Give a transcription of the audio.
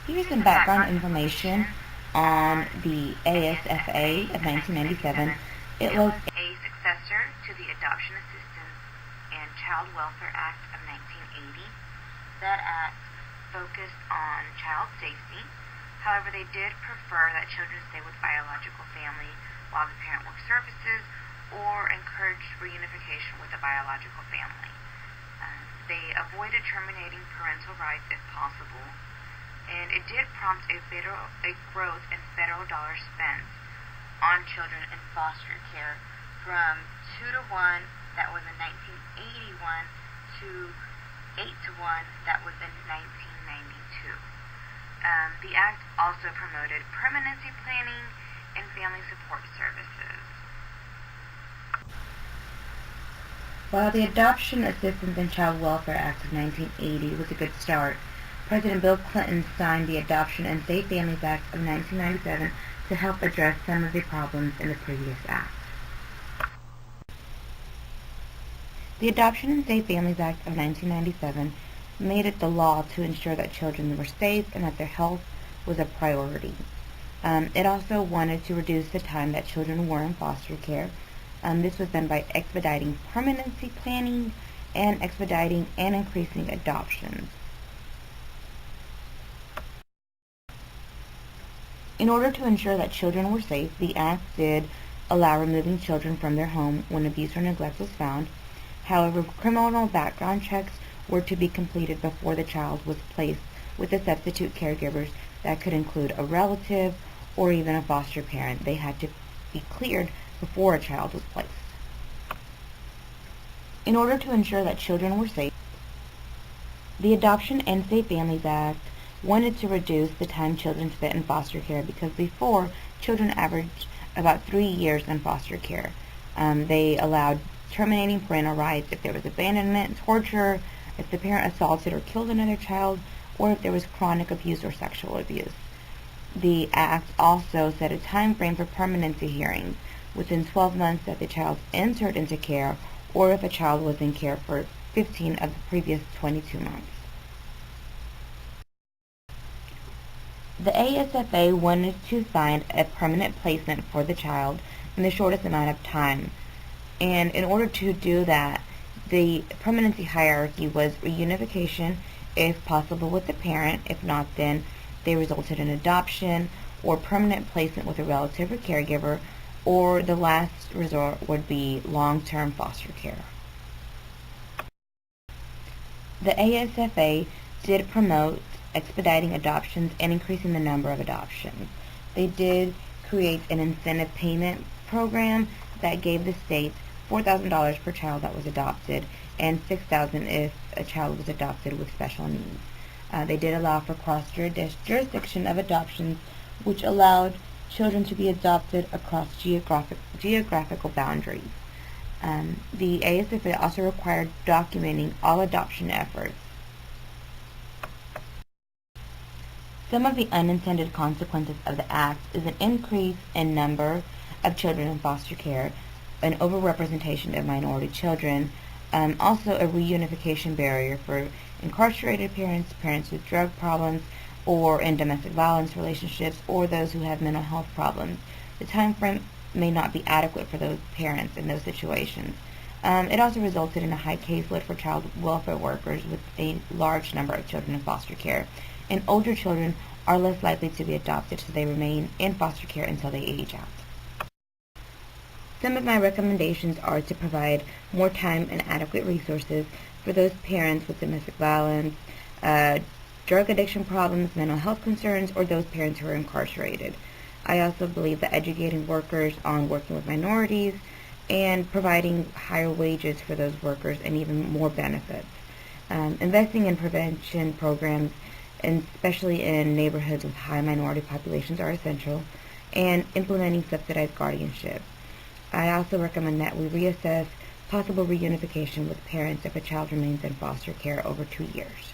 Here's some background information on the ASFA of 1997. It was a successor to the Adoption Assistance and Child Welfare Act of 1980. That act focused on child safety. However, they did prefer that children stay with biological family while the parent worked services, or encouraged reunification with the biological family. They avoided terminating parental rights if possible, and it did prompt a growth in federal dollars spent on children in foster care from 2 to 1, that was in 1981, to 8 to 1, that was in 1992. The act also promoted permanency planning and family support services. While the Adoption Assistance and Child Welfare Act of 1980 was a good start, President Bill Clinton signed the Adoption and Safe Families Act of 1997 to help address some of the problems in the previous act. The Adoption and Safe Families Act of 1997 made it the law to ensure that children were safe and that their health was a priority. It also wanted to reduce the time that children were in foster care. This was done by expediting permanency planning and expediting and increasing adoptions. In order to ensure that children were safe, the Act did allow removing children from their home when abuse or neglect was found. However, criminal background checks were to be completed before the child was placed with the substitute caregivers that could include a relative or even a foster parent. They had to be cleared before a child was placed. In order to ensure that children were safe, the Adoption and Safe Families Act wanted to reduce the time children spent in foster care, because before, children averaged about 3 years in foster care. They allowed terminating parental rights if there was abandonment, torture, if the parent assaulted or killed another child, or if there was chronic abuse or sexual abuse. The Act also set a time frame for permanency hearings within 12 months that the child entered into care, or if a child was in care for 15 of the previous 22 months. The ASFA wanted to find a permanent placement for the child in the shortest amount of time. And in order to do that, the permanency hierarchy was reunification, if possible, with the parent. If not, then they resulted in adoption or permanent placement with a relative or caregiver, or the last resort would be long-term foster care. The ASFA did promote expediting adoptions and increasing the number of adoptions. They did create an incentive payment program that gave the states $4,000 per child that was adopted, and $6,000 if a child was adopted with special needs. They did allow for cross-jurisdiction of adoptions, which allowed children to be adopted across geographical boundaries. The ASFA also required documenting all adoption efforts. Some of the unintended consequences of the Act is an increase in number of children in foster care, an overrepresentation of minority children, also a reunification barrier for incarcerated parents, parents with drug problems, or in domestic violence relationships, or those who have mental health problems. The time frame may not be adequate for those parents in those situations. It also resulted in a high caseload for child welfare workers with a large number of children in foster care. And older children are less likely to be adopted, so they remain in foster care until they age out. Some of my recommendations are to provide more time and adequate resources for those parents with domestic violence, drug addiction problems, mental health concerns, or those parents who are incarcerated. I also believe that educating workers on working with minorities and providing higher wages for those workers and even more benefits. Investing in prevention programs, and especially in neighborhoods with high minority populations, are essential, and implementing subsidized guardianship. I also recommend that we reassess possible reunification with parents if a child remains in foster care over 2 years.